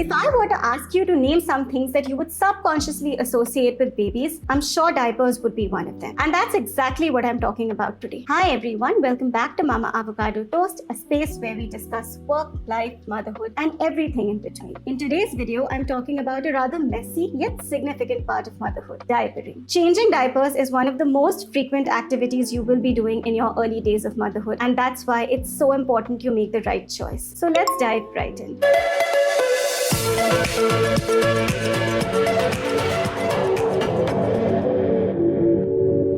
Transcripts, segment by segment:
If I were to ask you to name some things that you would subconsciously associate with babies, I'm sure diapers would be one of them. And that's exactly what I'm talking about today. Hi everyone, welcome back to Mama Avocado Toast, a space where we discuss work, life, motherhood, and everything in between. In today's video, I'm talking about a rather messy yet significant part of motherhood, diapering. Changing diapers is one of the most frequent activities you will be doing in your early days of motherhood, and that's why it's so important you make the right choice. So let's dive right in.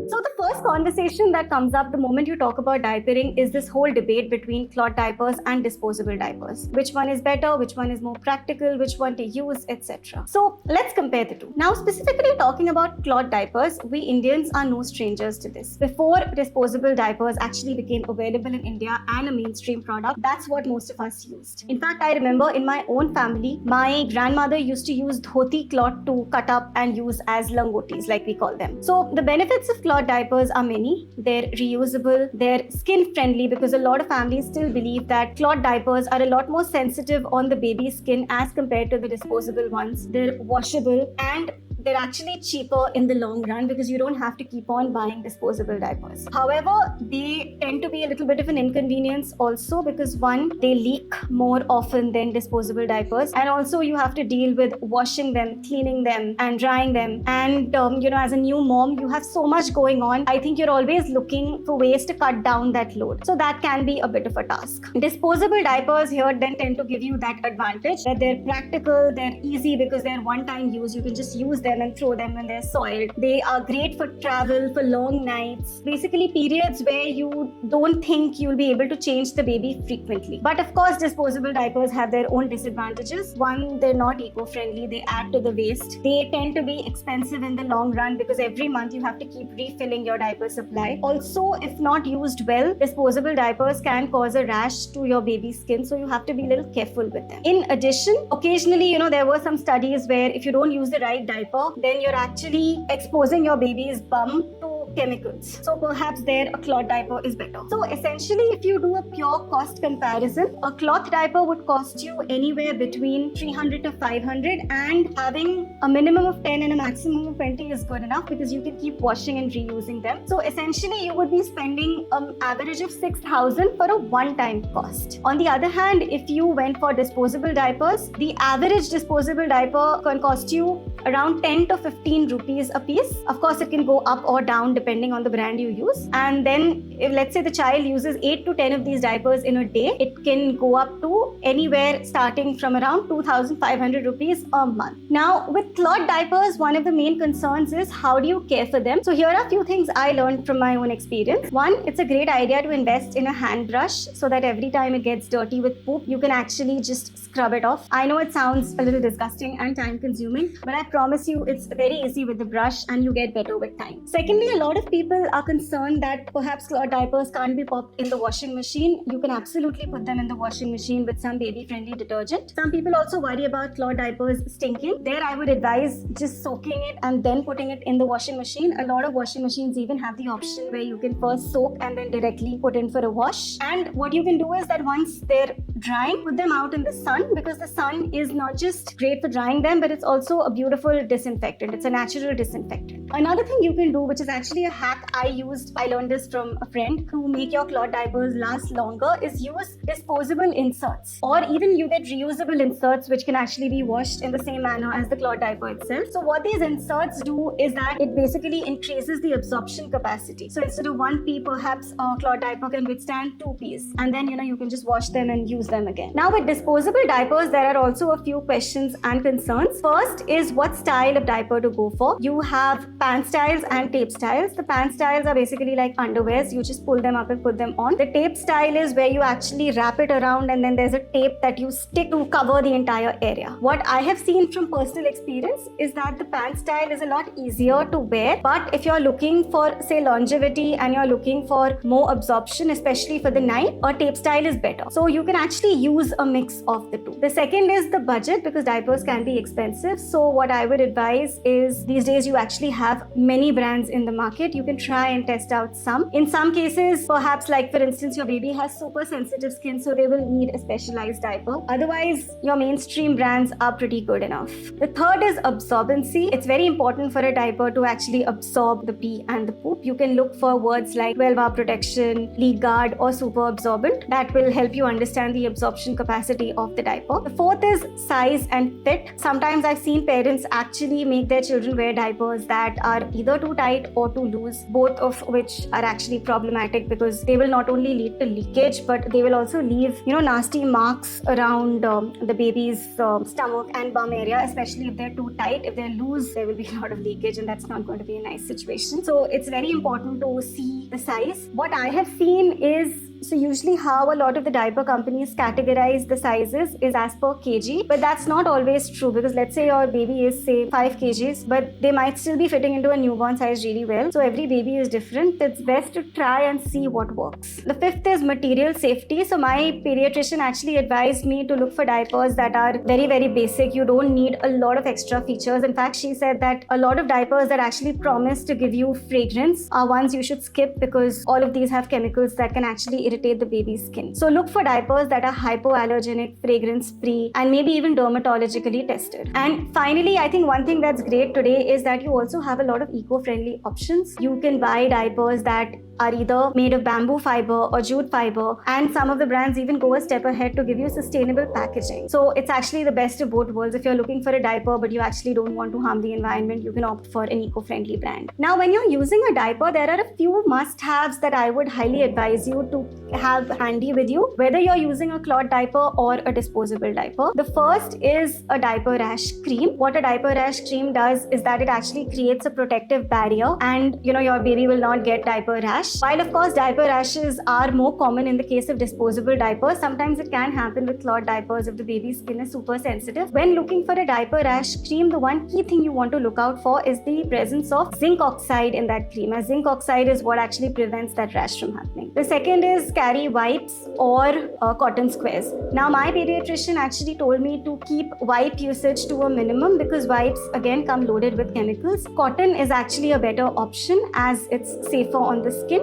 So the first conversation that comes up the moment you talk about diapering is this whole debate between cloth diapers and disposable diapers. Which one is better, which one is more practical, which one to use, etc. So let's compare the two. Now, specifically talking about cloth diapers, we Indians are no strangers to this. Before disposable diapers actually became available in India and a mainstream product, that's what most of us used. In fact, I remember in my own family, my grandmother used to use dhoti cloth to cut up and use as langotis, like we call them. So the benefits of cloth diapers are many. They're reusable, they're skin friendly, because a lot of families still believe that cloth diapers are a lot more sensitive on the baby's skin as compared to the disposable ones. They're washable and they're actually cheaper in the long run because you don't have to keep on buying disposable diapers. However, they tend to be a little bit of an inconvenience also because one, they leak more often than disposable diapers, and also you have to deal with washing them, cleaning them, and drying them. And as a new mom, you have so much going on. I think you're always looking for ways to cut down that load. So that can be a bit of a task. Disposable diapers here then tend to give you that advantage that they're practical, they're easy because they're one-time use. You can just use them and throw them when they're soiled. They are great for travel, for long nights, basically periods where you don't think you'll be able to change the baby frequently. But of course, disposable diapers have their own disadvantages. One, they're not eco-friendly, they add to the waste. They tend to be expensive in the long run because every month you have to keep refilling your diaper supply. Also, if not used well, disposable diapers can cause a rash to your baby's skin, so you have to be a little careful with them. In addition, occasionally, there were some studies where if you don't use the right diaper, then you're actually exposing your baby's bum to chemicals. So perhaps there a cloth diaper is better. So essentially, if you do a pure cost comparison, a cloth diaper would cost you anywhere between 300 to 500, and having a minimum of 10 and a maximum of 20 is good enough because you can keep washing and reusing them. So essentially, you would be spending an average of 6,000 for a one-time cost. On the other hand, if you went for disposable diapers, the average disposable diaper can cost you around 10 to 15 rupees a piece. Of course, it can go up or down depending on the brand you use. And then if let's say the child uses 8 to 10 of these diapers in a day, it can go up to anywhere starting from around 2,500 rupees a month. Now, with cloth diapers, one of the main concerns is how do you care for them? So here are a few things I learned from my own experience. One, it's a great idea to invest in a hand brush so that every time it gets dirty with poop, you can actually just scrub it off. I know it sounds a little disgusting and time consuming, but I promise you it's very easy with the brush and you get better with time. Secondly, a lot of people are concerned that perhaps cloth diapers can't be popped in the washing machine. You can absolutely put them in the washing machine with some baby-friendly detergent. Some people also worry about cloth diapers stinking. There I would advise just soaking it and then putting it in the washing machine. A lot of washing machines even have the option where you can first soak and then directly put in for a wash. And what you can do is that once they're drying, put them out in the sun, because the sun is not just great for drying them, but it's also a beautiful disinfectant. It's a natural disinfectant. Another thing you can do, which is actually a hack I learned this from a friend, to make your cloth diapers last longer, is use disposable inserts, or even you get reusable inserts which can actually be washed in the same manner as the cloth diaper itself. So what these inserts do is that it basically increases the absorption capacity. So instead of 1 pee, perhaps a cloth diaper can withstand 2 pees, and then you can just wash them and use them again. Now with disposable diapers, there are also a few questions and concerns. First is what style of diaper to go for. You have pant styles and tape styles. The pant styles are basically like underwears. You just pull them up and put them on. The tape style is where you actually wrap it around and then there's a tape that you stick to cover the entire area. What I have seen from personal experience is that the pant style is a lot easier to wear, but if you're looking for say longevity and you're looking for more absorption, especially for the night, a tape style is better. So you can actually use a mix of the two. The second is the budget, because diapers can be expensive. So what I would advise is these days you actually have have many brands in the market. You can try and test out some. In some cases, perhaps like for instance, your baby has super sensitive skin, so they will need a specialized diaper. Otherwise, your mainstream brands are pretty good enough. The third is absorbency. It's very important for a diaper to actually absorb the pee and the poop. You can look for words like 12-hour protection, leak guard, or super absorbent. That will help you understand the absorption capacity of the diaper. The fourth is size and fit. Sometimes I've seen parents actually make their children wear diapers that are either too tight or too loose, both of which are actually problematic because they will not only lead to leakage, but they will also leave, nasty marks around the baby's stomach and bum area, especially if they're too tight. If they're loose, there will be a lot of leakage, and that's not going to be a nice situation. So it's very important to see the size. What I have seen is, so usually how a lot of the diaper companies categorize the sizes is as per kg, but that's not always true, because let's say your baby is say 5 kgs, but they might still be fitting into a newborn size really well. So every baby is different. It's best to try and see what works. The fifth is material safety. So my pediatrician actually advised me to look for diapers that are very, very basic. You don't need a lot of extra features. In fact, she said that a lot of diapers that actually promise to give you fragrance are ones you should skip, because all of these have chemicals that can actually irritate the baby's skin. So look for diapers that are hypoallergenic, fragrance-free, and maybe even dermatologically tested. And finally, I think one thing that's great today is that you also have a lot of eco-friendly options. You can buy diapers that are either made of bamboo fiber or jute fiber, and some of the brands even go a step ahead to give you sustainable packaging. So it's actually the best of both worlds. If you're looking for a diaper but you actually don't want to harm the environment, you can opt for an eco-friendly brand. Now, when you're using a diaper, there are a few must-haves that I would highly advise you to have handy with you, whether you're using a cloth diaper or a disposable diaper. The first is a diaper rash cream. What a diaper rash cream does is that it actually creates a protective barrier, and your baby will not get diaper rash. While of course diaper rashes are more common in the case of disposable diapers, sometimes it can happen with cloth diapers if the baby's skin is super sensitive. When looking for a diaper rash cream, the one key thing you want to look out for is the presence of zinc oxide in that cream, as zinc oxide is what actually prevents that rash from happening. The second is carry wipes or cotton squares. Now, my pediatrician actually told me to keep wipe usage to a minimum, because wipes again come loaded with chemicals. Cotton is actually a better option as it's safer on the skin.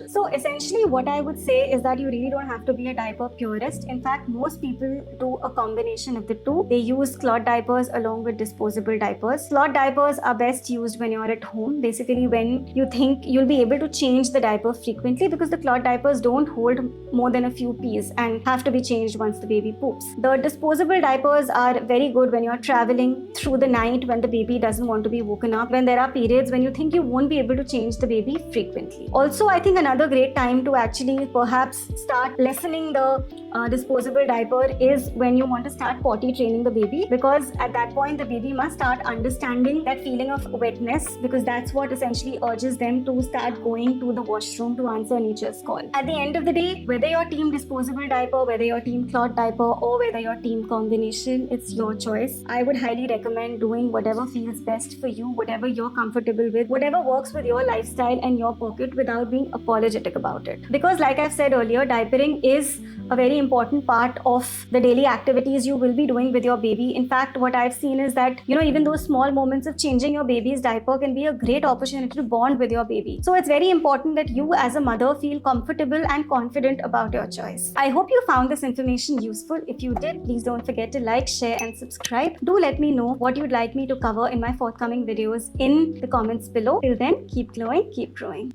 So essentially what I would say is that you really don't have to be a diaper purist. In fact, most people do a combination of the two. They use cloth diapers along with disposable diapers. Cloth diapers are best used when you're at home, basically when you think you'll be able to change the diaper frequently, because the cloth diapers don't hold more than a few pees and have to be changed once the baby poops. The disposable diapers are very good when you're traveling through the night, when the baby doesn't want to be woken up, when there are periods when you think you won't be able to change the baby frequently. Also, I think another great time to actually perhaps start lessening the disposable diaper is when you want to start potty training the baby, because at that point the baby must start understanding that feeling of wetness, because that's what essentially urges them to start going to the washroom to answer nature's call. At the end of the day, whether you're team disposable diaper, whether you're team cloth diaper, or whether you're team combination, it's your choice. I would highly recommend doing whatever feels best for you, whatever you're comfortable with, whatever works with your lifestyle and your pocket, without being apologetic about it. Because like I've said earlier, diapering is a very important part of the daily activities you will be doing with your baby. In fact, what I've seen is that, even those small moments of changing your baby's diaper can be a great opportunity to bond with your baby. So it's very important that you as a mother feel comfortable and confident about your choice. I hope you found this information useful. If you did, please don't forget to like, share, and subscribe. Do let me know what you'd like me to cover in my forthcoming videos in the comments below. Till then, keep glowing, keep growing.